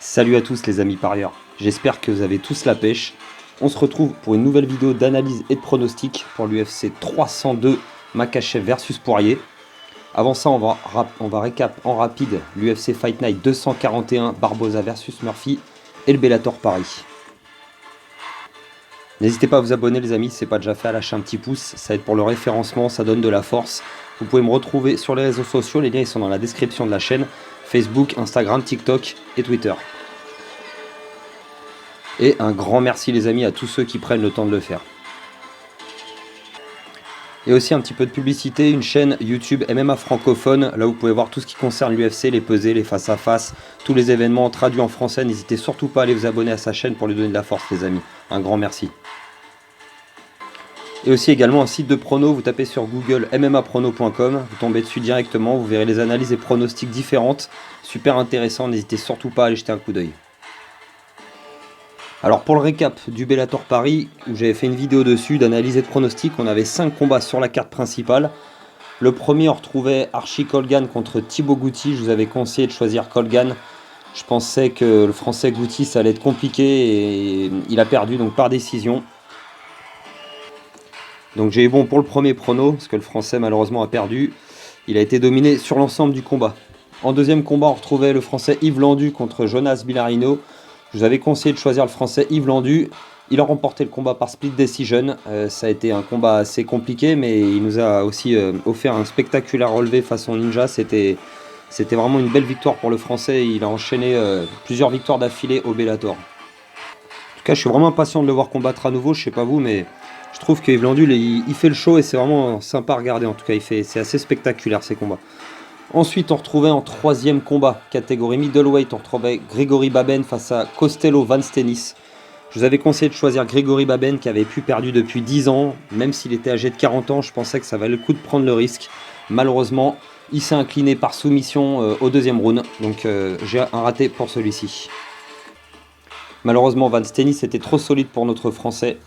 Salut à tous les amis parieurs, j'espère que vous avez tous la pêche. On se retrouve pour une nouvelle vidéo d'analyse et de pronostic pour l'UFC 302 Makhachev versus Poirier. Avant ça, on va récap en rapide l'UFC Fight Night 241 Barboza versus Murphy et le Bellator Paris. N'hésitez pas à vous abonner les amis si ce n'est pas déjà fait, à lâcher un petit pouce, ça aide pour le référencement, ça donne de la force. Vous pouvez me retrouver sur les réseaux sociaux, les liens ils sont dans la description de la chaîne, Facebook, Instagram, TikTok et Twitter. Et un grand merci les amis à tous ceux qui prennent le temps de le faire. Et aussi un petit peu de publicité, une chaîne YouTube MMA francophone, là vous pouvez voir tout ce qui concerne l'UFC, les pesées, les face-à-face, tous les événements traduits en français. N'hésitez surtout pas à aller vous abonner à sa chaîne pour lui donner de la force les amis. Un grand merci. Et aussi également un site de prono, vous tapez sur Google mmaprono.com, vous tombez dessus directement, vous verrez les analyses et pronostics différentes, super intéressant, n'hésitez surtout pas à aller jeter un coup d'œil. Alors pour le récap du Bellator Paris, où j'avais fait une vidéo dessus d'analyse et de pronostic, on avait 5 combats sur la carte principale. Le premier, on retrouvait Archie Colgan contre Thibaut Gouti. Je vous avais conseillé de choisir Colgan. Je pensais que le français Gouti ça allait être compliqué et il a perdu donc par décision. Donc j'ai eu bon pour le premier prono, parce que le français malheureusement a perdu. Il a été dominé sur l'ensemble du combat. En deuxième combat, on retrouvait le français Yves Landu contre Jonas Billarino. Je vous avais conseillé de choisir le français Yves Landu. Il a remporté le combat par split decision. Ça a été un combat assez compliqué, mais il nous a aussi offert un spectaculaire relevé façon ninja. C'était vraiment une belle victoire pour le français. Il a enchaîné plusieurs victoires d'affilée au Bellator. En tout cas, je suis vraiment impatient de le voir combattre à nouveau. Je sais pas vous, mais je trouve que Yves Landu, il fait le show et c'est vraiment sympa à regarder. En tout cas, c'est assez spectaculaire ces combats. Ensuite, on retrouvait en troisième combat, catégorie middleweight, on retrouvait Grégory Baben face à Costello Van Stenis. Je vous avais conseillé de choisir Grégory Baben qui avait pu perdre depuis 10 ans. Même s'il était âgé de 40 ans, je pensais que ça valait le coup de prendre le risque. Malheureusement, il s'est incliné par soumission au deuxième round. Donc j'ai un raté pour celui-ci. Malheureusement, Van Stenis était trop solide pour notre français.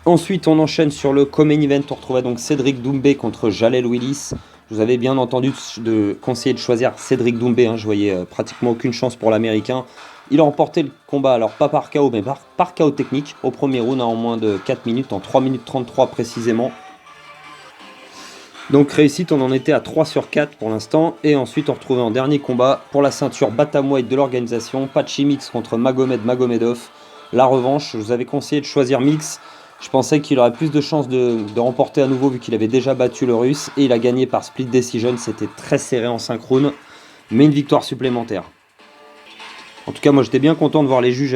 Ensuite, on enchaîne sur le co-main event. On retrouvait donc Cédric Doumbé contre Jalel Willis. Je vous avais bien entendu de conseiller de choisir Cédric Doumbé. Je voyais pratiquement aucune chance pour l'Américain. Il a remporté le combat, alors pas par KO, mais par KO technique au premier round en moins de 4 minutes, en 3 minutes 33 précisément. Donc réussite, on en était à 3 sur 4 pour l'instant. Et ensuite, on retrouvait en dernier combat pour la ceinture bantamweight de l'organisation, Patchy Mix contre Magomed Magomedov. La revanche, je vous avais conseillé de choisir Mix. Je pensais qu'il aurait plus de chances de remporter à nouveau vu qu'il avait déjà battu le russe. Et il a gagné par split decision, c'était très serré en synchrone, mais une victoire supplémentaire. En tout cas, moi j'étais bien content de voir les juges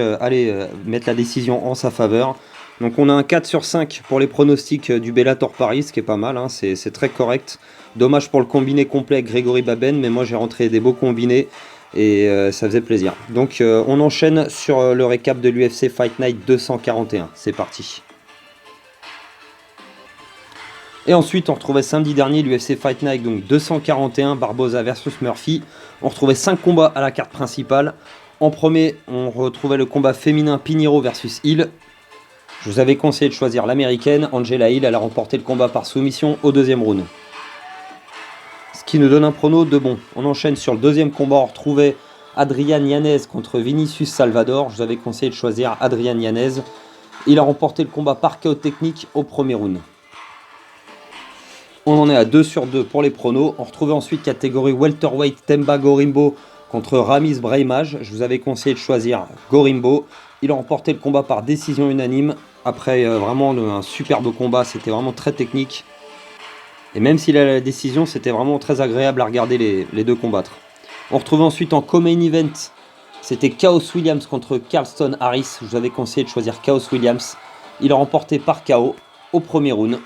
mettre la décision en sa faveur. Donc on a un 4 sur 5 pour les pronostics du Bellator Paris, ce qui est pas mal, c'est très correct. Dommage pour le combiné complet avec Grégory Baben, mais moi j'ai rentré des beaux combinés et ça faisait plaisir. Donc on enchaîne sur le récap de l'UFC Fight Night 241, c'est parti. Et ensuite, on retrouvait samedi dernier l'UFC Fight Night, donc 241, Barboza versus Murphy. On retrouvait 5 combats à la carte principale. En premier, on retrouvait le combat féminin Pinheiro versus Hill. Je vous avais conseillé de choisir l'américaine, Angela Hill. Elle a remporté le combat par soumission au deuxième round. Ce qui nous donne un prono de bon. On enchaîne sur le deuxième combat. On retrouvait Adrian Yanez contre Vinicius Salvador. Je vous avais conseillé de choisir Adrian Yanez. Il a remporté le combat par KO technique au premier round. On en est à 2 sur 2 pour les pronos. On retrouvait ensuite catégorie welterweight Themba Gorimbo contre Ramiz Brahimaj. Je vous avais conseillé de choisir Gorimbo. Il a remporté le combat par décision unanime. Après vraiment un superbe combat, c'était vraiment très technique. Et même s'il a la décision, c'était vraiment très agréable à regarder les deux combattre. On retrouvait ensuite en co-main event, c'était Chaos Williams contre Carlston Harris. Je vous avais conseillé de choisir Chaos Williams. Il a remporté par KO au premier round.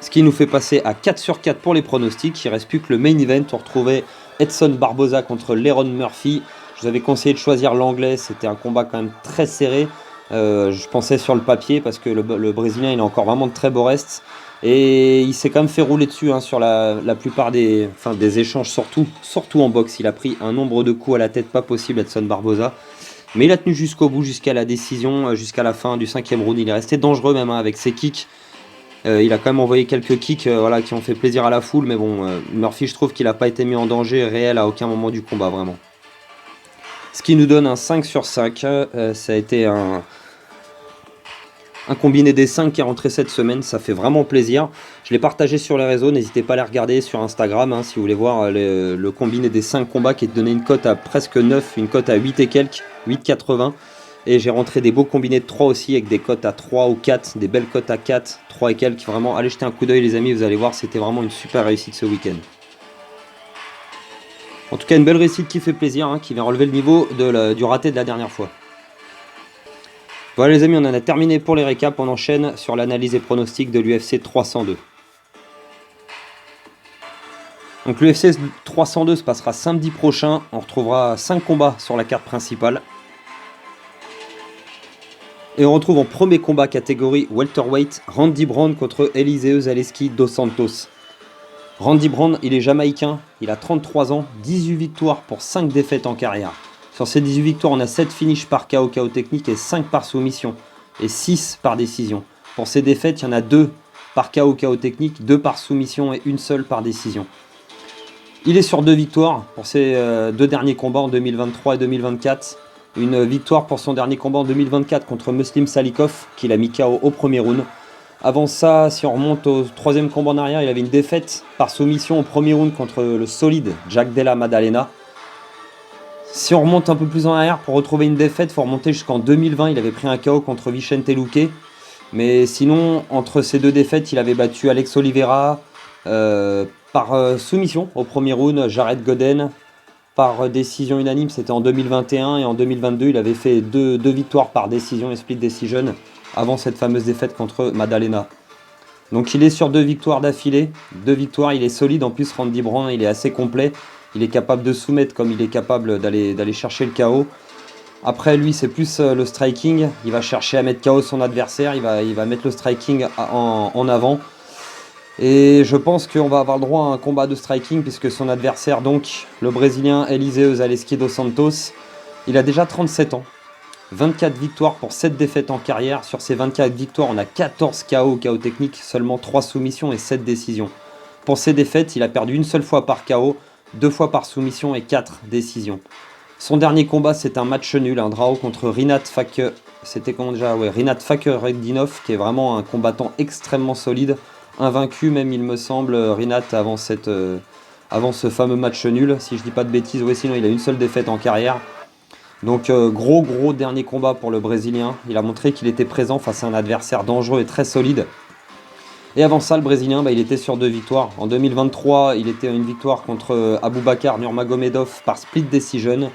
Ce qui nous fait passer à 4 sur 4 pour les pronostics. Il ne reste plus que le main event. On retrouvait Edson Barboza contre Leron Murphy. Je vous avais conseillé de choisir l'anglais. C'était un combat quand même très serré. Je pensais sur le papier parce que le Brésilien il a encore vraiment de très beaux restes. Et il s'est quand même fait rouler dessus sur la plupart des échanges, surtout en boxe. Il a pris un nombre de coups à la tête pas possible, Edson Barboza. Mais il a tenu jusqu'au bout, jusqu'à la décision, jusqu'à la fin du 5e round. Il est resté dangereux même avec ses kicks. Il a quand même envoyé quelques kicks qui ont fait plaisir à la foule, mais bon, Murphy, je trouve qu'il n'a pas été mis en danger réel à aucun moment du combat, vraiment. Ce qui nous donne un 5 sur 5. Ça a été un combiné des 5 qui est rentré cette semaine, ça fait vraiment plaisir. Je l'ai partagé sur les réseaux, n'hésitez pas à les regarder sur Instagram si vous voulez voir le combiné des 5 combats qui est donné une cote à presque 9, une cote à 8 et quelques, 8,80. Et j'ai rentré des beaux combinés de 3 aussi avec des cotes à 3 ou 4, des belles cotes à 4, 3 et quelques. Vraiment, allez jeter un coup d'œil les amis, vous allez voir, c'était vraiment une super réussite ce week-end. En tout cas, une belle réussite qui fait plaisir, qui vient relever le niveau du raté de la dernière fois. Voilà les amis, on en a terminé pour les récaps, on enchaîne sur l'analyse et pronostic de l'UFC 302. Donc l'UFC 302 se passera samedi prochain, on retrouvera 5 combats sur la carte principale. Et on retrouve en premier combat catégorie welterweight, Randy Brown contre Eliseu Zaleski dos Santos. Randy Brown, il est jamaïcain, il a 33 ans, 18 victoires pour 5 défaites en carrière. Sur ces 18 victoires, on a 7 finishes par KO technique et 5 par soumission. Et 6 par décision. Pour ces défaites, il y en a 2 par KO technique, 2 par soumission et une seule par décision. Il est sur 2 victoires pour ses 2 derniers combats en 2023 et 2024. Une victoire pour son dernier combat en 2024 contre Muslim Salikov, qu'il a mis KO au premier round. Avant ça, si on remonte au 3e combat en arrière, il avait une défaite par soumission au premier round contre le solide Jack Della Maddalena. Si on remonte un peu plus en arrière, pour retrouver une défaite, il faut remonter jusqu'en 2020. Il avait pris un KO contre Vicente Luque. Mais sinon, entre ces 2 défaites, il avait battu Alex Oliveira par soumission au premier round, Jared Godden par décision unanime, c'était en 2021. Et en 2022, il avait fait 2 victoires par décision et split decision avant cette fameuse défaite contre Maddalena. Donc il est sur 2 victoires d'affilée. 2 victoires, il est solide. En plus, Randy Brown, il est assez complet. Il est capable de soumettre comme il est capable d'aller chercher le KO. Après, lui, c'est plus le striking. Il va chercher à mettre KO son adversaire. Il va mettre le striking en avant. Et je pense qu'on va avoir le droit à un combat de striking puisque son adversaire, donc le Brésilien Eliseu Zaleski dos Santos, il a déjà 37 ans. 24 victoires pour 7 défaites en carrière. Sur ces 24 victoires, on a 14 KO technique, seulement 3 soumissions et 7 décisions. Pour ces défaites, il a perdu une seule fois par KO, 2 fois par soumission et 4 décisions. Son dernier combat, c'est un match nul, un draw contre Rinat Fakhretdinov, qui est vraiment un combattant extrêmement solide. Invaincu même, il me semble, Rinat, avant ce fameux match nul. Si je dis pas de bêtises, ouais, sinon il a une seule défaite en carrière. Donc gros dernier combat pour le Brésilien. Il a montré qu'il était présent face à un adversaire dangereux et très solide. Et avant ça, le Brésilien, il était sur 2 victoires. En 2023, il était à une victoire contre Aboubakar Nurmagomedov par split decision.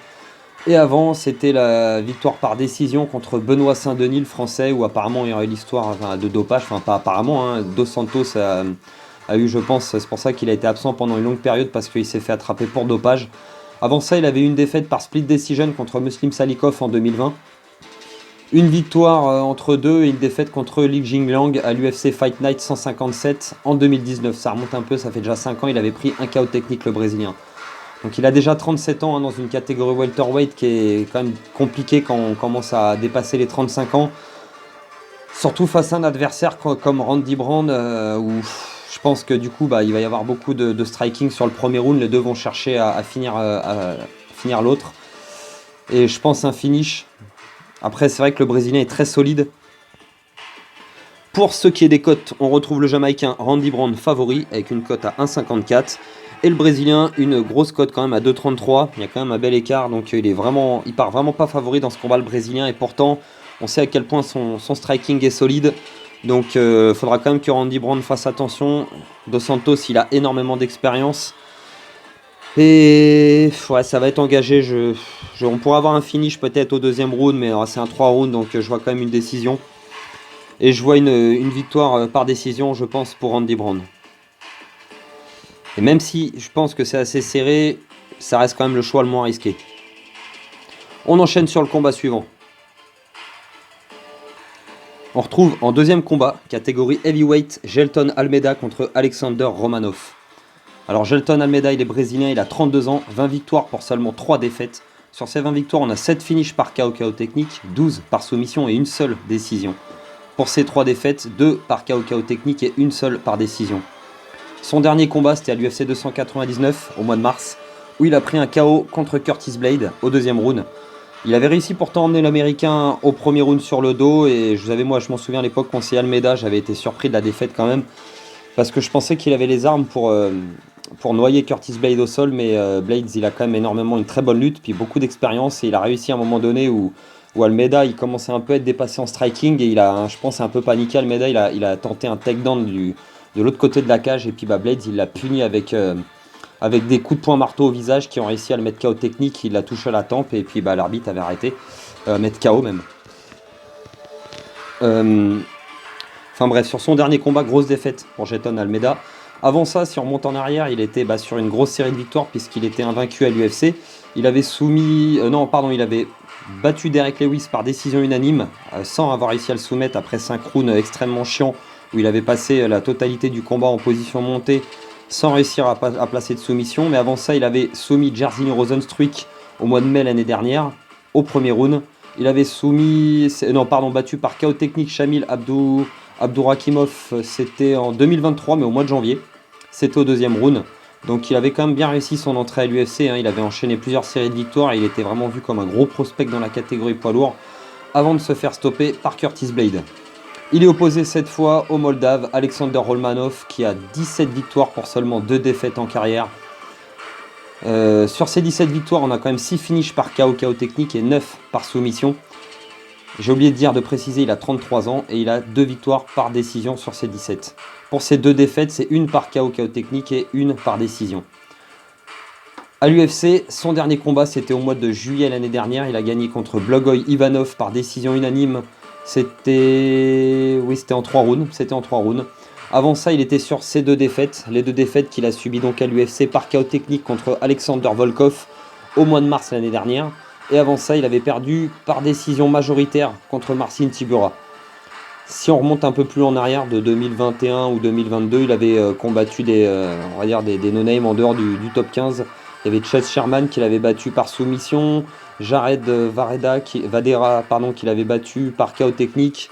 Et avant, c'était la victoire par décision contre Benoît Saint-Denis, le français, où apparemment il y aurait eu l'histoire de dopage. Enfin, pas apparemment, Dos Santos a eu, je pense, c'est pour ça qu'il a été absent pendant une longue période parce qu'il s'est fait attraper pour dopage. Avant ça, il avait eu une défaite par split decision contre Muslim Salikov en 2020. Une victoire entre 2 et une défaite contre Li Jingliang à l'UFC Fight Night 157 en 2019. Ça remonte un peu, ça fait déjà 5 ans, il avait pris un KO technique le Brésilien. Donc il a déjà 37 ans dans une catégorie welterweight qui est quand même compliquée quand on commence à dépasser les 35 ans. Surtout face à un adversaire comme Randy Brown où je pense que du coup il va y avoir beaucoup de striking sur le premier round. Les deux vont chercher à finir l'autre. Et je pense un finish. Après c'est vrai que le Brésilien est très solide. Pour ce qui est des cotes, on retrouve le Jamaïcain Randy Brown favori avec une cote à 1,54. Et le Brésilien, une grosse cote quand même à 2,33. Il y a quand même un bel écart, donc il part vraiment pas favori dans ce combat le Brésilien. Et pourtant, on sait à quel point son striking est solide. Donc il faudra quand même que Randy Brown fasse attention. Dos Santos, il a énormément d'expérience. Et ouais, ça va être engagé. On pourra avoir un finish peut-être au 2e round, mais c'est un 3 rounds, donc je vois quand même une décision. Et je vois une victoire par décision, je pense, pour Randy Brown. Et même si je pense que c'est assez serré, ça reste quand même le choix le moins risqué. On enchaîne sur le combat suivant. On retrouve en 2e combat, catégorie heavyweight, Gelton Almeida contre Alexander Romanov. Alors Gelton Almeida, il est brésilien, il a 32 ans, 20 victoires pour seulement 3 défaites. Sur ces 20 victoires, on a 7 finishes par KO technique, 12 par soumission et une seule décision. Pour ces 3 défaites, 2 par KO technique et une seule par décision. Son dernier combat, c'était à l'UFC 299 au mois de mars où il a pris un KO contre Curtis Blade au deuxième round. Il avait réussi pourtant à emmener l'Américain au premier round sur le dos, et je m'en souviens à l'époque, conseiller Almeida, j'avais été surpris de la défaite quand même, parce que je pensais qu'il avait les armes pour noyer Curtis Blade au sol, mais Blades, il a quand même énormément une très bonne lutte, puis beaucoup d'expérience, et il a réussi à un moment donné où Almeida, il commençait un peu à être dépassé en striking, et il a, je pense, un peu paniqué. Almeida, il a tenté un takedown de l'autre côté de la cage, et puis Blades, il l'a puni avec des coups de poing marteau au visage qui ont réussi à le mettre KO technique. Il l'a touché à la tempe, et puis l'arbitre avait arrêté, mettre KO même. Enfin bref, sur son dernier combat, grosse défaite pour Jailton Almeida. Avant ça, si on remonte en arrière, il était sur une grosse série de victoires puisqu'il était invaincu à l'UFC. Il avait il avait battu Derek Lewis par décision unanime sans avoir réussi à le soumettre après 5 rounds extrêmement chiants où il avait passé la totalité du combat en position montée sans réussir à placer de soumission. Mais avant ça, il avait soumis Jairzinho Rozenstruik au mois de mai l'année dernière au premier round. Il avait battu par KO technique Shamil Abdourakimov, c'était en 2023, mais au mois de janvier. C'était au deuxième round. Donc il avait quand même bien réussi son entrée à l'UFC. Il avait enchaîné plusieurs séries de victoires et il était vraiment vu comme un gros prospect dans la catégorie poids lourd avant de se faire stopper par Curtis Blade. Il est opposé cette fois au Moldave Alexander Romanov qui a 17 victoires pour seulement 2 défaites en carrière. Sur ces 17 victoires, on a quand même 6 finishes par KO technique et 9 par soumission. J'ai oublié de préciser, il a 33 ans et il a 2 victoires par décision sur ses 17. Pour ces 2 défaites, c'est une par KO technique et une par décision. À l'UFC, son dernier combat, c'était au mois de juillet l'année dernière. Il a gagné contre Blagoy Ivanov par décision unanime. C'était en 3 rounds. Avant ça, il était sur ces 2 défaites. Les 2 défaites qu'il a subies donc à l'UFC par KO technique contre Alexander Volkov au mois de mars l'année dernière. Et avant ça, il avait perdu par décision majoritaire contre Marcin Tybura. Si on remonte un peu plus en arrière, de 2021 ou 2022, il avait combattu des no-name en dehors du top 15. Il y avait Chase Sherman qui l'avait battu par soumission, Jared Vadera qui l'avait battu par KO technique.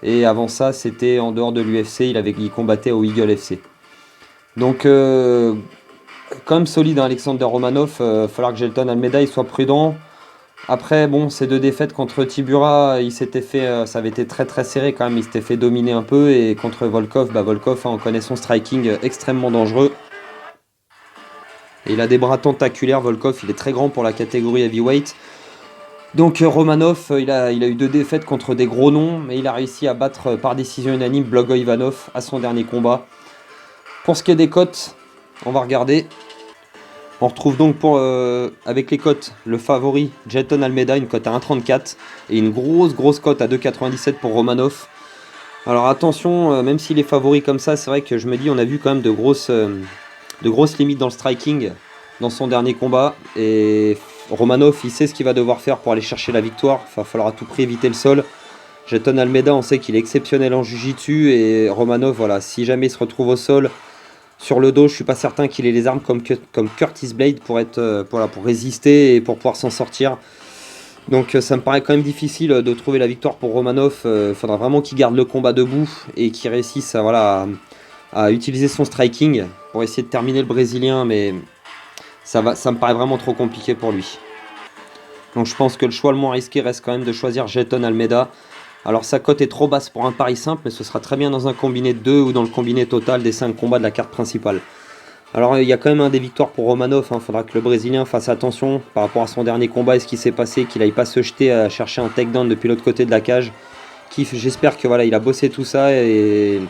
Et avant ça, c'était en dehors de l'UFC, il combattait au Eagle FC. Donc, quand même solide, hein, Alexander Romanov. Il va falloir que Jailton Almeida soit prudent. Après, bon, ces 2 défaites contre Tybura, ça avait été très très serré quand même, il s'était fait dominer un peu, et contre Volkov, on connaît son striking extrêmement dangereux. Et il a des bras tentaculaires, Volkov, il est très grand pour la catégorie heavyweight. Donc Romanov, il a eu 2 défaites contre des gros noms, mais il a réussi à battre par décision unanime Blagoy Ivanov à son dernier combat. Pour ce qui est des cotes, on va regarder. On retrouve donc avec les cotes le favori Jailton Almeida, une cote à 1,34 et une grosse cote à 2,97 pour Romanov. Alors attention, même s'il est favori comme ça, c'est vrai que je me dis on a vu quand même de grosses limites dans le striking dans son dernier combat, et Romanov il sait ce qu'il va devoir faire pour aller chercher la victoire. Il va falloir à tout prix éviter le sol. Jailton Almeida, on sait qu'il est exceptionnel en jiu-jitsu, et Romanov, voilà, si jamais il se retrouve au sol sur le dos, je suis pas certain qu'il ait les armes comme Curtis Blade pour résister et pour pouvoir s'en sortir. Donc ça me paraît quand même difficile de trouver la victoire pour Romanov. Faudra vraiment qu'il garde le combat debout et qu'il réussisse à utiliser son striking pour essayer de terminer le Brésilien, mais ça me paraît vraiment trop compliqué pour lui. Donc je pense que le choix le moins risqué reste quand même de choisir Jailton Almeida. Alors sa cote est trop basse pour un pari simple, mais ce sera très bien dans un combiné de 2 ou dans le combiné total des 5 combats de la carte principale. Alors il y a quand même des victoires pour Romanov, il faudra que le Brésilien fasse attention par rapport à son dernier combat et ce qui s'est passé, qu'il n'aille pas se jeter à chercher un takedown depuis l'autre côté de la cage. J'espère que il a bossé tout ça et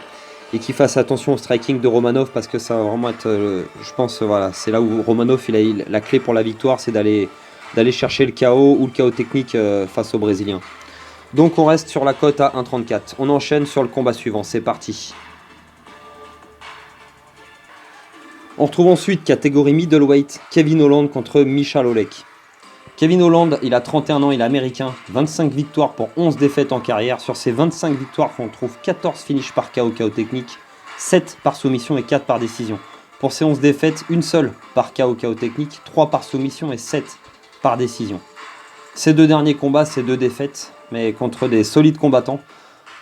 qu'il fasse attention au striking de Romanov, parce que ça va vraiment être, je pense, c'est là où Romanov la clé pour la victoire, c'est d'aller chercher le KO ou le KO technique face au Brésilien. Donc on reste sur la cote à 1,34. On enchaîne sur le combat suivant, c'est parti. On retrouve ensuite catégorie middleweight, Kevin Holland contre Michal Olek. Kevin Holland, il a 31 ans, il est américain, 25 victoires pour 11 défaites en carrière. Sur ces 25 victoires, on trouve 14 finishes par KO technique, 7 par soumission et 4 par décision. Pour ces 11 défaites, une seule par KO technique, 3 par soumission et 7 par décision. Ces 2 derniers combats, ces 2 défaites, mais contre des solides combattants.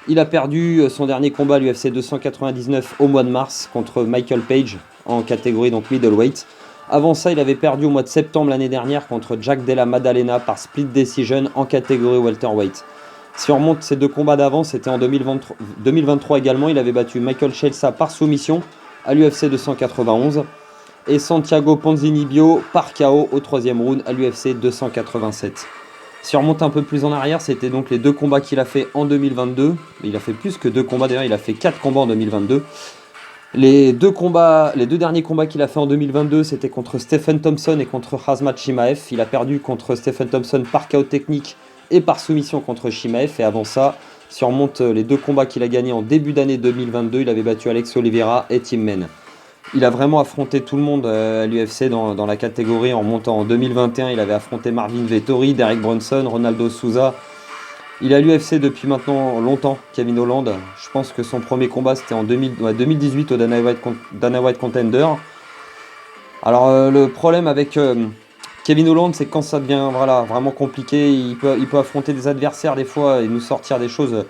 Il a perdu son dernier combat à l'UFC 299 au mois de mars contre Michael Page en catégorie donc middleweight. Avant ça, il avait perdu au mois de septembre l'année dernière contre Jack Della Maddalena par split decision en catégorie welterweight. Si on remonte ces deux combats d'avant, c'était en 2023 également. Il avait battu Michael Chiesa par soumission à l'UFC 291 et Santiago Ponzinibbio par KO au troisième round à l'UFC 287. Si on remonte un peu plus en arrière, c'était donc les deux combats qu'il a fait en 2022. Il a fait plus que deux combats, d'ailleurs il a fait 4 combats en 2022. Les deux derniers combats qu'il a fait en 2022, c'était contre Stephen Thompson et contre Khamzat Chimaev. Il a perdu contre Stephen Thompson par KO technique et par soumission contre Chimaev. Et avant ça, si on remonte les deux combats qu'il a gagnés en début d'année 2022, il avait battu Alex Oliveira et Tim Men. Il a vraiment affronté tout le monde à l'UFC dans la catégorie. En remontant en 2021, il avait affronté Marvin Vettori, Derek Brunson, Ronaldo Souza. Il est à l'UFC depuis maintenant longtemps, Kevin Holland. Je pense que son premier combat c'était en 2018 au Dana White Contender. Alors le problème avec Kevin Holland, c'est que quand ça devient vraiment compliqué, il peut affronter des adversaires des fois et nous sortir des choses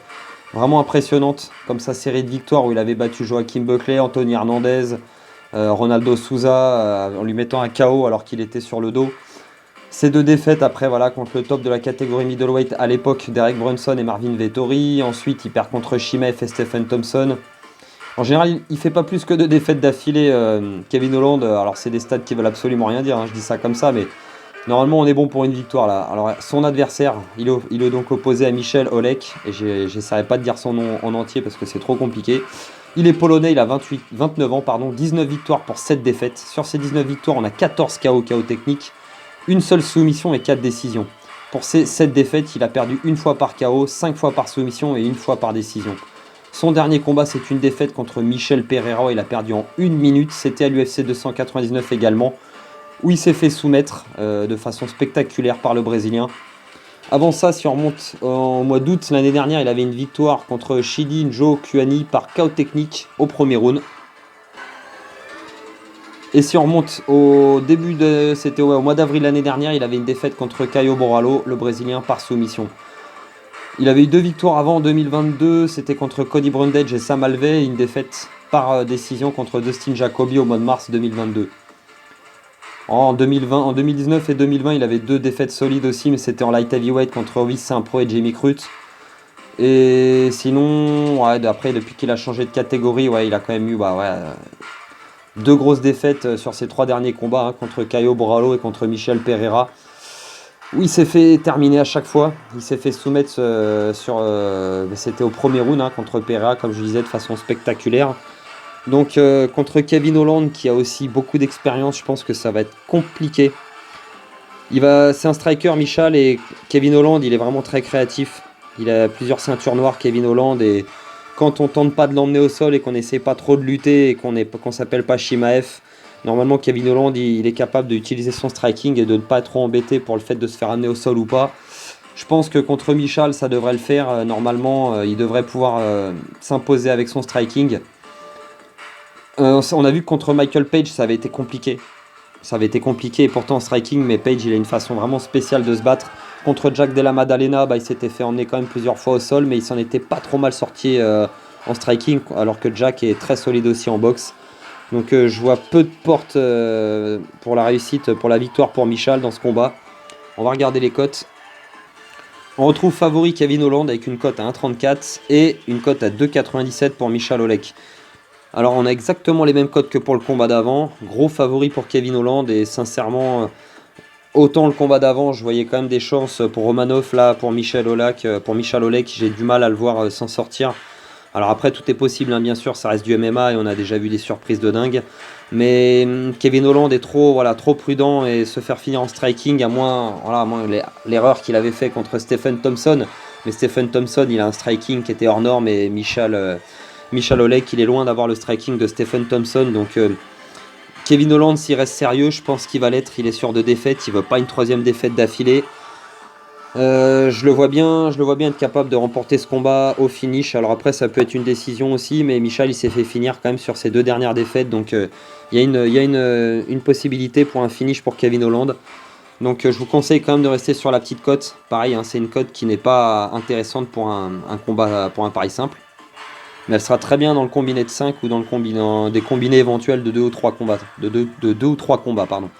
vraiment impressionnantes, comme sa série de victoires où il avait battu Joaquin Buckley, Anthony Hernandez, Ronaldo Souza en lui mettant un KO alors qu'il était sur le dos. Ces deux défaites après contre le top de la catégorie middleweight à l'époque, Derek Brunson et Marvin Vettori. Ensuite il perd contre Chimaev et Stephen Thompson. En général il fait pas plus que 2 défaites d'affilée, Kevin Holland. Alors c'est des stats qui veulent absolument rien dire, je dis ça comme ça, mais normalement on est bon pour une victoire là. Alors son adversaire, il est donc opposé à Michel Olek, et j'essaierai pas de dire son nom en entier parce que c'est trop compliqué. Il est polonais, il a 29 ans, 19 victoires pour 7 défaites. Sur ces 19 victoires, on a 14 KO techniques, une seule soumission et 4 décisions. Pour ces 7 défaites, il a perdu une fois par KO, 5 fois par soumission et une fois par décision. Son dernier combat, c'est une défaite contre Michel Pereira. Il a perdu en 1 minute. C'était à l'UFC 299 également, où il s'est fait soumettre de façon spectaculaire par le Brésilien. Avant ça, si on remonte au mois d'août l'année dernière, il avait une victoire contre Shidi Njokuani par KO technique au premier round. Et si on remonte au mois d'avril l'année dernière, il avait une défaite contre Caio Borralho, le Brésilien, par soumission. Il avait eu 2 victoires avant en 2022, c'était contre Cody Brundage et Sam Alvey, une défaite par décision contre Dustin Jacoby au mois de mars 2022. En 2019 et 2020, il avait 2 défaites solides aussi, mais c'était en light heavyweight contre Ovis Saint-Pro et Jamie Crute. Et sinon, après, depuis qu'il a changé de catégorie, il a quand même eu 2 grosses défaites sur ses 3 derniers combats, contre Caio Borralho et contre Michel Pereira, où il s'est fait terminer à chaque fois. Il s'est fait soumettre c'était au premier round contre Pereira, comme je disais, de façon spectaculaire. Donc contre Kevin Holland, qui a aussi beaucoup d'expérience, je pense que ça va être compliqué. C'est un striker, Michal, et Kevin Holland, il est vraiment très créatif. Il a plusieurs ceintures noires, Kevin Holland, et quand on tente pas de l'emmener au sol et qu'on essaie pas trop de lutter et qu'on s'appelle pas Chimaev, normalement Kevin Holland il est capable d'utiliser son striking et de ne pas être trop embêté pour le fait de se faire amener au sol ou pas. Je pense que contre Michal ça devrait le faire. Normalement il devrait pouvoir s'imposer avec son striking. On a vu que contre Michael Page ça avait été compliqué. Et pourtant en striking, mais Page il a une façon vraiment spéciale de se battre. Contre Jack Della Maddalena, il s'était fait emmener quand même plusieurs fois au sol, mais il s'en était pas trop mal sorti en striking, alors que Jack est très solide aussi en boxe. Donc je vois peu de portes pour la réussite, pour la victoire pour Michal dans ce combat. On va regarder les cotes. On retrouve favori Kevin Holland avec une cote à 1,34 et une cote à 2,97 pour Michal Olek. Alors on a exactement les mêmes cotes que pour le combat d'avant. Gros favori pour Kevin Holland, et sincèrement, autant le combat d'avant, je voyais quand même des chances pour Romanov. Là, pour Michal Olek, j'ai du mal à le voir s'en sortir. Alors après, tout est possible, bien sûr, ça reste du MMA et on a déjà vu des surprises de dingue. Mais Kevin Holland est trop prudent, et se faire finir en striking, à moins l'erreur qu'il avait fait contre Stephen Thompson. Mais Stephen Thompson, il a un striking qui était hors norme, et Michal Olek, il est loin d'avoir le striking de Stephen Thompson. Donc Kevin Holland, s'il reste sérieux, je pense qu'il va l'être. Il est sur 2 défaites, il ne veut pas une 3e défaite d'affilée. Je le vois bien être capable de remporter ce combat au finish. Alors après ça peut être une décision aussi, mais Michal il s'est fait finir quand même sur ses 2 dernières défaites, donc il y a une possibilité pour un finish pour Kevin Holland. Donc je vous conseille quand même de rester sur la petite cote. Pareil, c'est une cote qui n'est pas intéressante pour un combat, pour un pari simple. Mais elle sera très bien dans le combiné de 5 ou dans des combinés éventuels de 2 ou 3 combats. De deux ou 3 combats, pardon.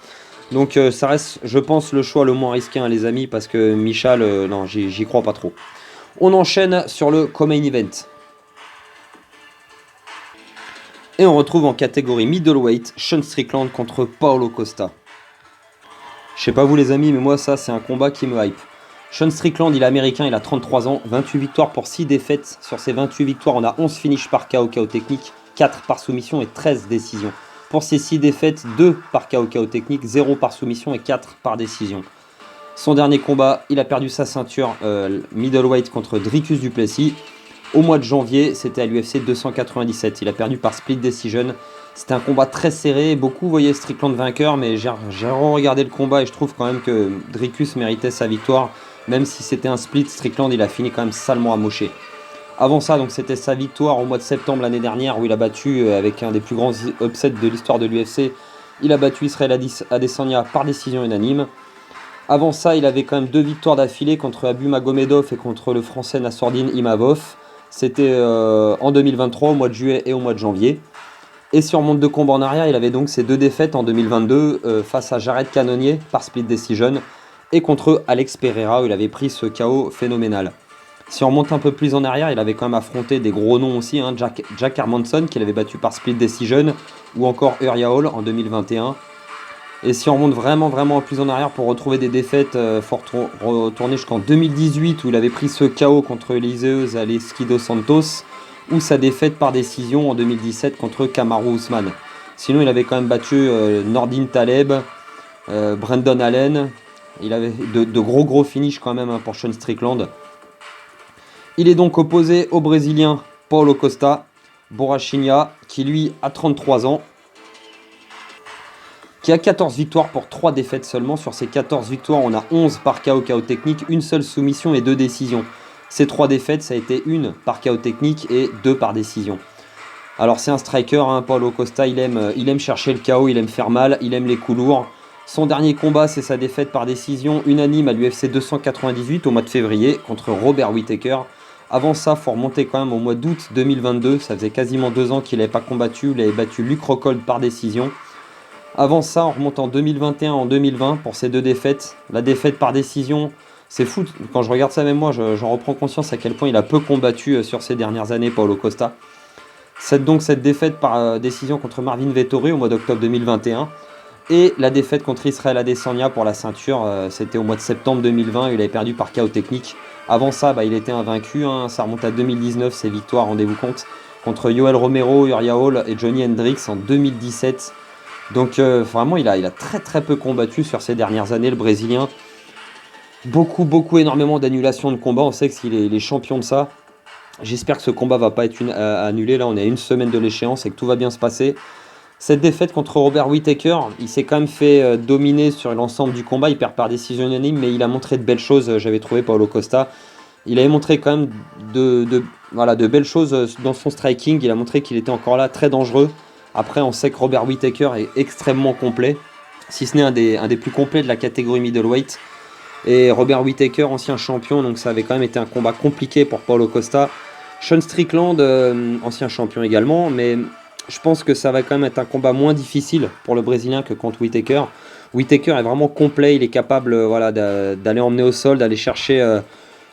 Donc ça reste, je pense, le choix le moins risqué, hein, les amis, parce que Michal, non, j'y crois pas trop. On enchaîne sur le co-main event. Et on retrouve en catégorie middleweight Sean Strickland contre Paulo Costa. Je sais pas vous les amis, mais moi ça c'est un combat qui me hype. Sean Strickland, il est américain, il a 33 ans, 28 victoires pour 6 défaites. Sur ces 28 victoires, on a 11 finishes par KO technique, 4 par soumission et 13 décisions. Pour ces 6 défaites, 2 par KO technique, 0 par soumission et 4 par décision. Son dernier combat, il a perdu sa ceinture middleweight contre Dricus du Plessis. Au mois de janvier, c'était à l'UFC 297. Il a perdu par split decision. C'était un combat très serré. Beaucoup voyaient Strickland vainqueur, mais j'ai regardé le combat et je trouve quand même que Dricus méritait sa victoire. Même si c'était un split, Strickland, il a fini quand même salement amoché. Avant ça, donc c'était sa victoire au mois de septembre l'année dernière où il a battu avec un des plus grands upsets de l'histoire de l'UFC. Il a battu Israel Adesanya par décision unanime. Avant ça, il avait quand même 2 victoires d'affilée contre Abu Magomedov et contre le français Nassourdine Imavov. C'était en 2023, au mois de juillet et au mois de janvier. Et si on remonte 2 combats en arrière, il avait donc ses 2 défaites en 2022 face à Jared Cannonier par split decision et contre Alex Pereira où il avait pris ce KO phénoménal. Si on remonte un peu plus en arrière, il avait quand même affronté des gros noms aussi, hein, Jack Hermanson qu'il avait battu par split decision ou encore Uriah Hall en 2021. Et si on remonte vraiment plus en arrière pour retrouver des défaites, faut retourner jusqu'en 2018 où il avait pris ce KO contre Eliseu Zaleski dos Santos ou sa défaite par décision en 2017 contre Kamaru Usman. Sinon il avait quand même battu Nordin Taleb, Brandon Allen. Il avait de gros finishes quand même, hein, pour Sean Strickland. Il est donc opposé au Brésilien Paulo Costa Borrachinha qui lui a 33 ans. Qui a 14 victoires pour 3 défaites seulement. Sur ces 14 victoires, on a 11 par KO technique, une seule soumission et 2 décisions. Ces 3 défaites, ça a été une par KO technique et 2 par décision. Alors c'est un striker, hein, Paulo Costa, il aime chercher le KO, il aime faire mal, il aime les coups lourds. Son dernier combat, c'est sa défaite par décision unanime à l'UFC 298 au mois de février contre Robert Whittaker. Avant ça, il faut remonter quand même au mois d'août 2022, ça faisait quasiment 2 ans qu'il n'avait pas combattu, il avait battu Luke Rockhold par décision. Avant ça, on remonte en 2021, en 2020 pour ces 2 défaites. La défaite par décision, c'est fou. Quand je regarde ça même moi, j'en reprends conscience à quel point il a peu combattu sur ces dernières années, Paulo Costa. Cette défaite par décision contre Marvin Vettori au mois d'octobre 2021. Et la défaite contre Israel Adesanya pour la ceinture, c'était au mois de septembre 2020, il avait perdu par KO technique. Avant ça, il était invaincu, hein, ça remonte à 2019, ses victoires, rendez-vous compte, contre Yoel Romero, Uriah Hall et Johnny Hendricks en 2017. Donc vraiment, il a très peu combattu sur ces dernières années, le Brésilien. Énormément d'annulations de combats. On sait qu'il est champion de ça. J'espère que ce combat va pas être annulé. Là, on est à 1 semaine de l'échéance et que tout va bien se passer. Cette défaite contre Robert Whittaker, il s'est quand même fait dominer sur l'ensemble du combat. Il perd par décision unanime, mais il a montré de belles choses, j'avais trouvé, Paulo Costa. Il avait montré quand même de belles choses dans son striking. Il a montré qu'il était encore là, très dangereux. Après, on sait que Robert Whittaker est extrêmement complet, si ce n'est un des plus complets de la catégorie middleweight. Et Robert Whittaker, ancien champion, donc ça avait quand même été un combat compliqué pour Paulo Costa. Sean Strickland, ancien champion également, mais je pense que ça va quand même être un combat moins difficile pour le Brésilien que contre Whittaker. Whittaker est vraiment complet, il est capable d'aller emmener au sol, d'aller chercher,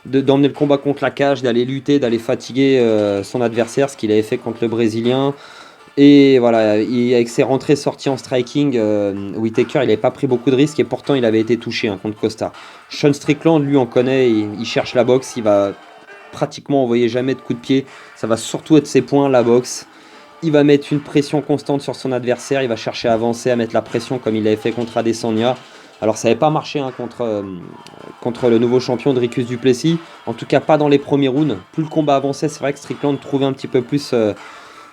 d'emmener le combat contre la cage, d'aller lutter, d'aller fatiguer son adversaire, ce qu'il avait fait contre le Brésilien. Et voilà, avec ses rentrées-sorties en striking, Whittaker, il n'avait pas pris beaucoup de risques et pourtant il avait été touché, hein, contre Costa. Sean Strickland, lui, on connaît, il cherche la boxe, il va pratiquement envoyer jamais de coups de pied. Ça va surtout être ses points, la boxe. Il va mettre une pression constante sur son adversaire, il va chercher à avancer, à mettre la pression comme il l'avait fait contre Adesanya. Alors ça n'avait pas marché, hein, contre le nouveau champion Dricus du Plessis, en tout cas pas dans les premiers rounds. Plus le combat avançait, c'est vrai que Strickland trouvait un petit peu plus...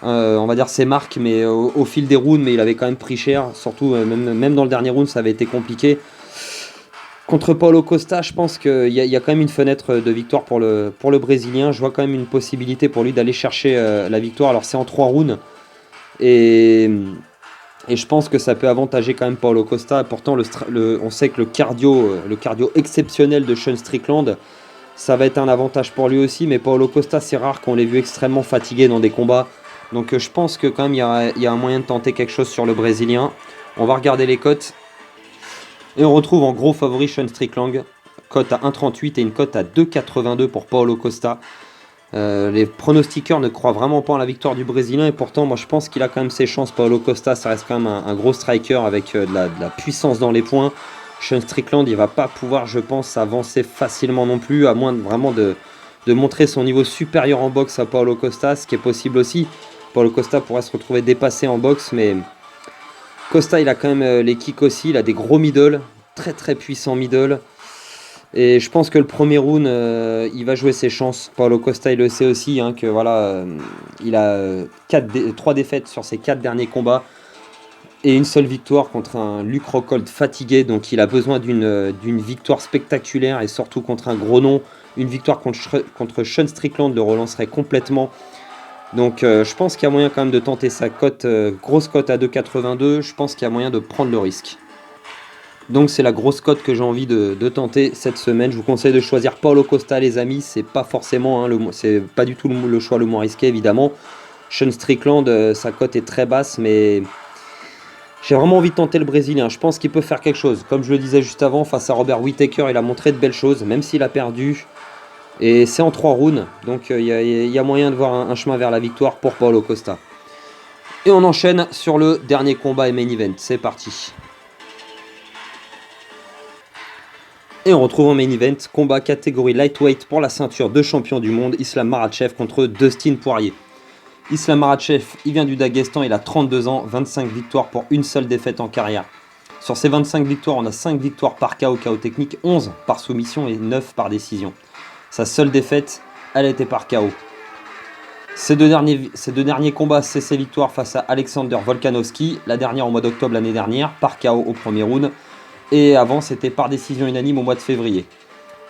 on va dire ses marques, mais au fil des rounds, mais il avait quand même pris cher, surtout même dans le dernier round, ça avait été compliqué. Contre Paulo Costa, je pense qu'il y a quand même une fenêtre de victoire pour le Brésilien. Je vois quand même une possibilité pour lui d'aller chercher la victoire. Alors c'est en 3 rounds, et je pense que ça peut avantager quand même Paulo Costa. Pourtant, on sait que le cardio exceptionnel de Sean Strickland, ça va être un avantage pour lui aussi. Mais Paulo Costa, c'est rare qu'on l'ait vu extrêmement fatigué dans des combats. Donc je pense que quand même il y a un moyen de tenter quelque chose sur le Brésilien. On va regarder les cotes. Et on retrouve en gros favori Sean Strickland. Cote à 1,38 et une cote à 2,82 pour Paulo Costa. Les pronostiqueurs ne croient vraiment pas en la victoire du Brésilien et pourtant moi je pense qu'il a quand même ses chances. Paulo Costa, ça reste quand même un gros striker avec de la puissance dans les points. Sean Strickland, il va pas pouvoir, je pense, avancer facilement non plus, à moins vraiment de montrer son niveau supérieur en boxe à Paulo Costa, ce qui est possible aussi. Paulo Costa pourrait se retrouver dépassé en boxe, mais Costa il a quand même les kicks aussi, il a des gros middle, très très puissants middle. Et je pense que le premier round, il va jouer ses chances. Paulo Costa, il le sait aussi, hein, que voilà, il a 3 défaites sur ses 4 derniers combats et une seule victoire contre un Luke Rockhold fatigué. Donc il a besoin d'une victoire spectaculaire et surtout contre un gros nom. Une victoire contre Sean Strickland le relancerait complètement. Donc je pense qu'il y a moyen quand même de tenter sa cote, grosse cote à 2,82. Je pense qu'il y a moyen de prendre le risque. Donc c'est la grosse cote que j'ai envie de tenter cette semaine. Je vous conseille de choisir Paulo Costa, les amis. C'est pas forcément, c'est pas du tout le choix le moins risqué évidemment. Sean Strickland, sa cote est très basse, mais j'ai vraiment envie de tenter le Brésilien. Je pense qu'il peut faire quelque chose. Comme je le disais juste avant, face à Robert Whittaker, il a montré de belles choses, même s'il a perdu. Et c'est en 3 rounds, donc il y a moyen de voir un chemin vers la victoire pour Paulo Costa. Et on enchaîne sur le dernier combat et main event. C'est parti. Et on retrouve en main event, combat catégorie lightweight pour la ceinture de champion du monde, Islam Makhachev contre Dustin Poirier. Islam Makhachev, il vient du Daghestan, il a 32 ans, 25 victoires pour une seule défaite en carrière. Sur ces 25 victoires, on a 5 victoires par KO technique, 11 par soumission et 9 par décision. Sa seule défaite, elle était par KO. Ces deux derniers combats, c'est ses victoires face à Alexander Volkanovski, la dernière au mois d'octobre l'année dernière, par KO au premier round. Et avant, c'était par décision unanime au mois de février.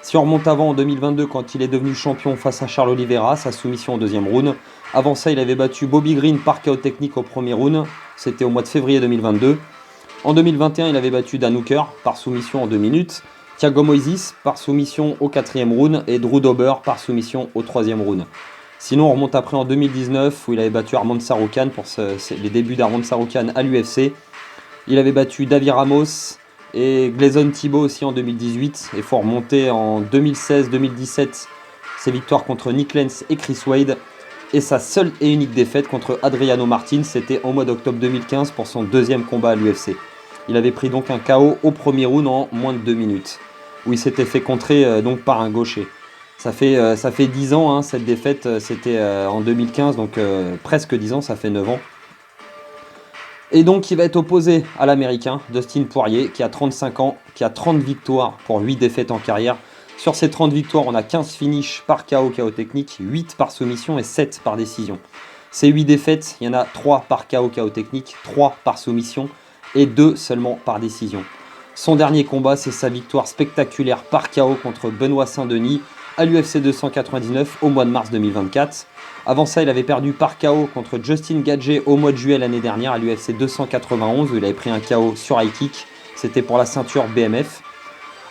Si on remonte avant, en 2022, quand il est devenu champion face à Charles Oliveira, sa soumission au deuxième round. Avant ça, il avait battu Bobby Green par KO technique au premier round. C'était au mois de février 2022. En 2021, il avait battu Dan Hooker par soumission en 2 minutes. Thiago Moises par soumission au 4e round. Et Drew Dober par soumission au 3e round. Sinon, on remonte après en 2019, où il avait battu Arman Tsarukyan pour les débuts d'Arman Tsarukyan à l'UFC. Il avait battu Davi Ramos et Gleison Tibau aussi en 2018. Il faut remonter en 2016-2017, ses victoires contre Nick Lenz et Chris Wade. Et sa seule et unique défaite contre Adriano Martins, c'était au mois d'octobre 2015 pour son 2e combat à l'UFC. Il avait pris donc un KO au premier round en moins de 2 minutes, où il s'était fait contrer donc par un gaucher. Ça fait 10 ans, hein, cette défaite, c'était en 2015, donc presque 10 ans, ça fait 9 ans. Et donc il va être opposé à l'Américain Dustin Poirier qui a 35 ans, qui a 30 victoires pour 8 défaites en carrière. Sur ces 30 victoires, on a 15 finishes par KO technique, 8 par soumission et 7 par décision. Ces 8 défaites, il y en a 3 par KO technique, 3 par soumission et 2 seulement par décision. Son dernier combat, c'est sa victoire spectaculaire par KO contre Benoît Saint-Denis à l'UFC 299 au mois de mars 2024. Avant ça, il avait perdu par KO contre Justin Gaethje au mois de juillet l'année dernière à l'UFC 291 où il avait pris un KO sur high kick. C'était pour la ceinture BMF.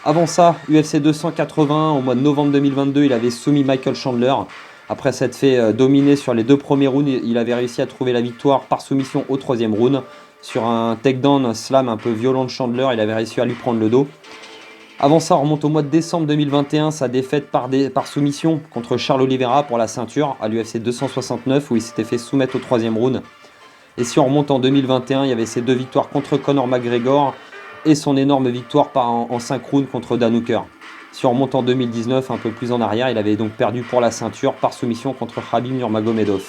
Avant ça, UFC 280 au mois de novembre 2022, il avait soumis Michael Chandler. Après s'être fait dominer sur les 2 premiers rounds, il avait réussi à trouver la victoire par soumission au 3e round. Sur un takedown slam un peu violent de Chandler, il avait réussi à lui prendre le dos. Avant ça, on remonte au mois de décembre 2021, sa défaite par soumission contre Charles Oliveira pour la ceinture à l'UFC 269 où il s'était fait soumettre au 3e round. Et si on remonte en 2021, il y avait ses 2 victoires contre Conor McGregor et son énorme victoire en 5 rounds contre Dan Hooker. Si on remonte en 2019, un peu plus en arrière, il avait donc perdu pour la ceinture par soumission contre Khabib Nurmagomedov.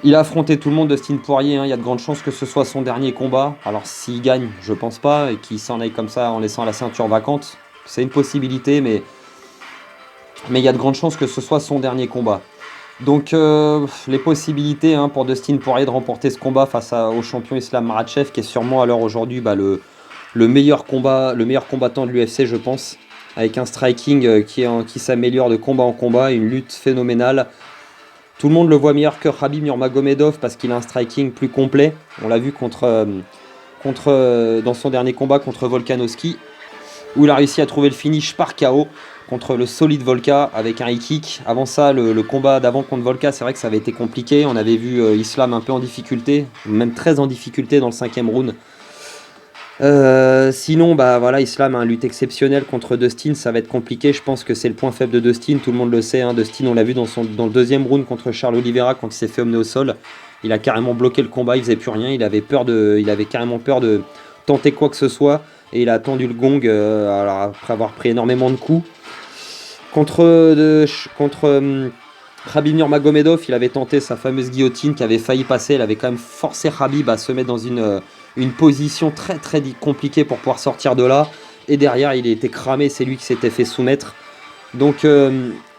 Il a affronté tout le monde, Dustin Poirier, hein. Il y a de grandes chances que ce soit son dernier combat. Alors s'il gagne, je pense pas, et qu'il s'en aille comme ça en laissant la ceinture vacante, c'est une possibilité, mais il y a de grandes chances que ce soit son dernier combat. Donc les possibilités pour Dustin Poirier de remporter ce combat face au champion Islam Makhachev, qui est sûrement à l'heure aujourd'hui le meilleur combattant de l'UFC, je pense, avec un striking qui s'améliore de combat en combat, une lutte phénoménale. Tout le monde le voit meilleur que Khabib Nurmagomedov parce qu'il a un striking plus complet. On l'a vu dans son dernier combat contre Volkanovski. où il a réussi à trouver le finish par KO contre le solide Volka avec un high kick. Avant ça, le combat d'avant contre Volka, c'est vrai que ça avait été compliqué. On avait vu Islam un peu en difficulté, même très en difficulté dans le 5e round. Sinon, bah voilà, Islam a une lutte exceptionnelle contre Dustin, ça va être compliqué. Je pense que c'est le point faible de Dustin, tout le monde le sait. Hein. Dustin, on l'a vu dans le 2e round contre Charles Oliveira quand il s'est fait emmener au sol. Il a carrément bloqué le combat, il faisait plus rien. Il avait carrément peur de tenter quoi que ce soit. Et il a attendu le gong alors après avoir pris énormément de coups. Contre Khabib Nurmagomedov, il avait tenté sa fameuse guillotine qui avait failli passer. Elle avait quand même forcé Khabib à se mettre dans une position très très compliquée pour pouvoir sortir de là. Et derrière, il était cramé, c'est lui qui s'était fait soumettre. Donc,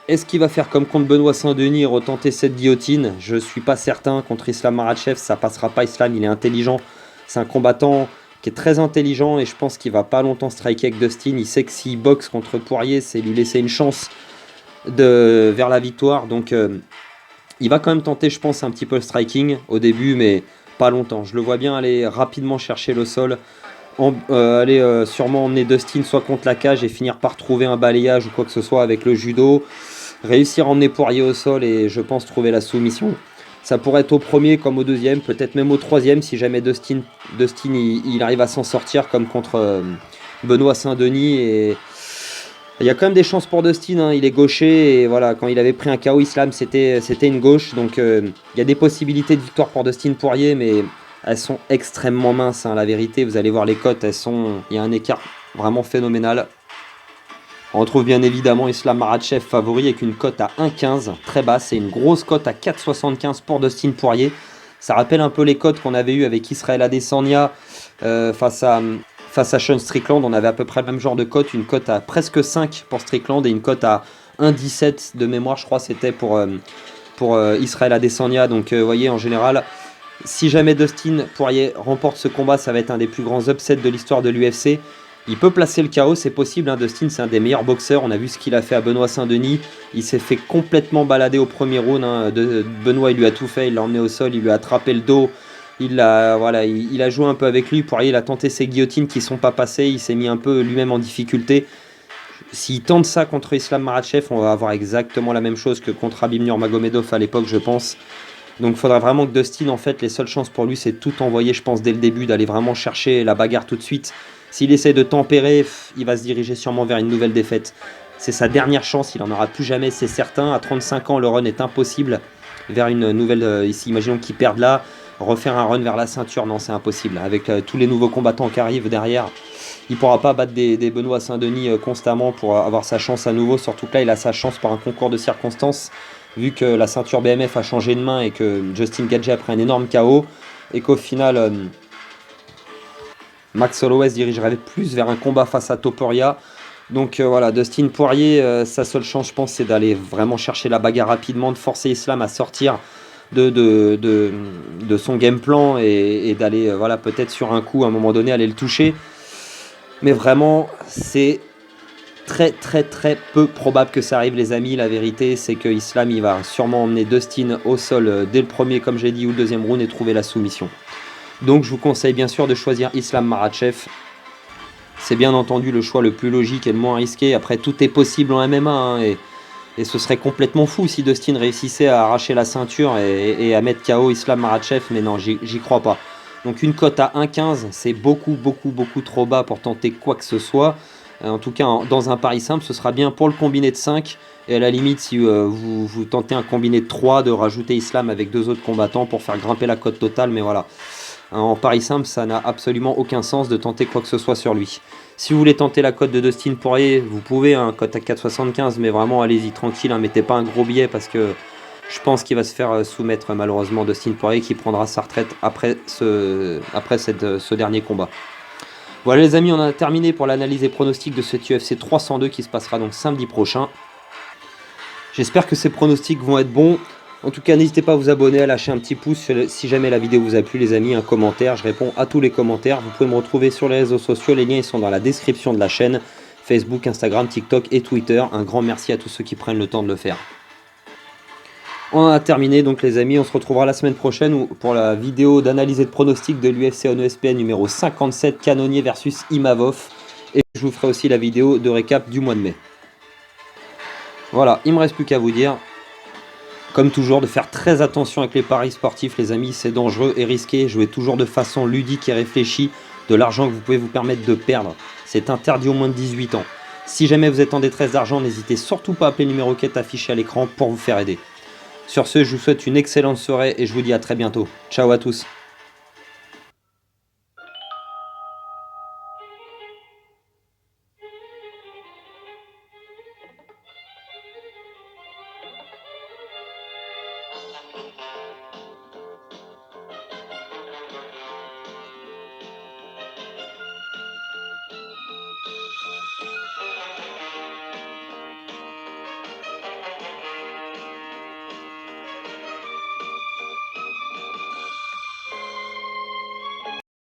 est-ce qu'il va faire comme contre Benoît Saint-Denis et retenter cette guillotine? Je ne suis pas certain. Contre Islam Makhachev, ça passera pas. Islam, il est intelligent. C'est un combattant qui est très intelligent et je pense qu'il va pas longtemps striker avec Dustin. Il sait que s'il boxe contre Poirier, c'est lui laisser une chance vers la victoire. Donc, il va quand même tenter, je pense, un petit peu le striking au début, mais pas longtemps. Je le vois bien aller rapidement chercher le sol, aller sûrement emmener Dustin soit contre la cage et finir par trouver un balayage ou quoi que ce soit avec le judo, réussir à emmener Poirier au sol et je pense trouver la soumission. Ça pourrait être au premier comme au deuxième, peut-être même au troisième si jamais Dustin il arrive à s'en sortir comme contre Benoît Saint-Denis. Et il y a quand même des chances pour Dustin, hein. Il est gaucher et voilà, quand il avait pris un KO Islam, c'était une gauche. Donc il y a des possibilités de victoire pour Dustin Poirier, mais elles sont extrêmement minces, hein, la vérité. Vous allez voir les cotes, il y a un écart vraiment phénoménal. On retrouve bien évidemment Islam Makhachev favori avec une cote à 1,15, très basse, et une grosse cote à 4,75 pour Dustin Poirier. Ça rappelle un peu les cotes qu'on avait eues avec Israel Adesanya face à Sean Strickland. On avait à peu près le même genre de cote, une cote à presque 5 pour Strickland et une cote à 1,17 de mémoire, je crois c'était pour Israel Adesanya. Donc vous voyez, en général, si jamais Dustin Poirier remporte ce combat, ça va être un des plus grands upsets de l'histoire de l'UFC. Il peut placer le KO, c'est possible, hein. Dustin, c'est un des meilleurs boxeurs. On a vu ce qu'il a fait à Benoît Saint-Denis. Il s'est fait complètement balader au premier round, hein. Benoît, il lui a tout fait. Il l'a emmené au sol, il lui a attrapé le dos. Il a joué un peu avec lui. Poirier, il a tenté ses guillotines qui ne sont pas passées. Il s'est mis un peu lui-même en difficulté. S'il tente ça contre Islam Makhachev, on va avoir exactement la même chose que contre Khabib Nurmagomedov à l'époque, je pense. Donc il faudra vraiment que Dustin, en fait, les seules chances pour lui, c'est tout envoyer, je pense, dès le début, d'aller vraiment chercher la bagarre tout de suite. S'il essaie de tempérer, il va se diriger sûrement vers une nouvelle défaite. C'est sa dernière chance, il n'en aura plus jamais, c'est certain. À 35 ans, le run est impossible vers une nouvelle... ici, imaginons qu'il perde là, refaire un run vers la ceinture, non, c'est impossible. Avec tous les nouveaux combattants qui arrivent derrière, il ne pourra pas battre des Benoît Saint-Denis constamment pour avoir sa chance à nouveau. Surtout que là, il a sa chance par un concours de circonstances, vu que la ceinture BMF a changé de main et que Justin Gaethje a pris un énorme KO, et qu'au final... Max Holloway se dirigerait plus vers un combat face à Topuria. Donc voilà, Dustin Poirier, sa seule chance, je pense, c'est d'aller vraiment chercher la bagarre rapidement, de forcer Islam à sortir de son game plan et d'aller, voilà, peut-être sur un coup, à un moment donné, aller le toucher. Mais vraiment, c'est très très très peu probable que ça arrive, les amis. La vérité, c'est que Islam, il va sûrement emmener Dustin au sol dès le premier, comme j'ai dit, ou le deuxième round et trouver la soumission. Donc je vous conseille bien sûr de choisir Islam Makhachev. C'est bien entendu le choix le plus logique et le moins risqué. Après, tout est possible en MMA, hein, et ce serait complètement fou si Dustin réussissait à arracher la ceinture et à mettre KO Islam Makhachev, mais non, j'y crois pas. Donc une cote à 1,15, c'est beaucoup trop bas pour tenter quoi que ce soit. En tout cas, dans un pari simple, ce sera bien pour le combiné de 5. Et à la limite, si vous tentez un combiné de 3, de rajouter Islam avec 2 autres combattants pour faire grimper la cote totale, mais voilà. En pari simple, ça n'a absolument aucun sens de tenter quoi que ce soit sur lui. Si vous voulez tenter la cote de Dustin Poirier, vous pouvez, hein, cote à 4,75, mais vraiment allez-y tranquille, hein, mettez pas un gros billet parce que je pense qu'il va se faire soumettre malheureusement Dustin Poirier, qui prendra sa retraite après ce dernier combat. Voilà les amis, on a terminé pour l'analyse et pronostic de cet UFC 302 qui se passera donc samedi prochain. J'espère que ces pronostics vont être bons. En tout cas, n'hésitez pas à vous abonner, à lâcher un petit pouce si jamais la vidéo vous a plu, les amis, un commentaire. Je réponds à tous les commentaires. Vous pouvez me retrouver sur les réseaux sociaux. Les liens ils sont dans la description de la chaîne. Facebook, Instagram, TikTok et Twitter. Un grand merci à tous ceux qui prennent le temps de le faire. On a terminé donc les amis. On se retrouvera la semaine prochaine pour la vidéo d'analyse et de pronostic de l'UFC ONE ESPN numéro 57, Cannonier versus Imavov. Et je vous ferai aussi la vidéo de récap du mois de mai. Voilà, il ne me reste plus qu'à vous dire, comme toujours, de faire très attention avec les paris sportifs, les amis. C'est dangereux et risqué. Jouez toujours de façon ludique et réfléchie. De l'argent que vous pouvez vous permettre de perdre. C'est interdit aux moins de 18 ans. Si jamais vous êtes en détresse d'argent, n'hésitez surtout pas à appeler le numéro qui est affiché à l'écran pour vous faire aider. Sur ce, je vous souhaite une excellente soirée et je vous dis à très bientôt. Ciao à tous.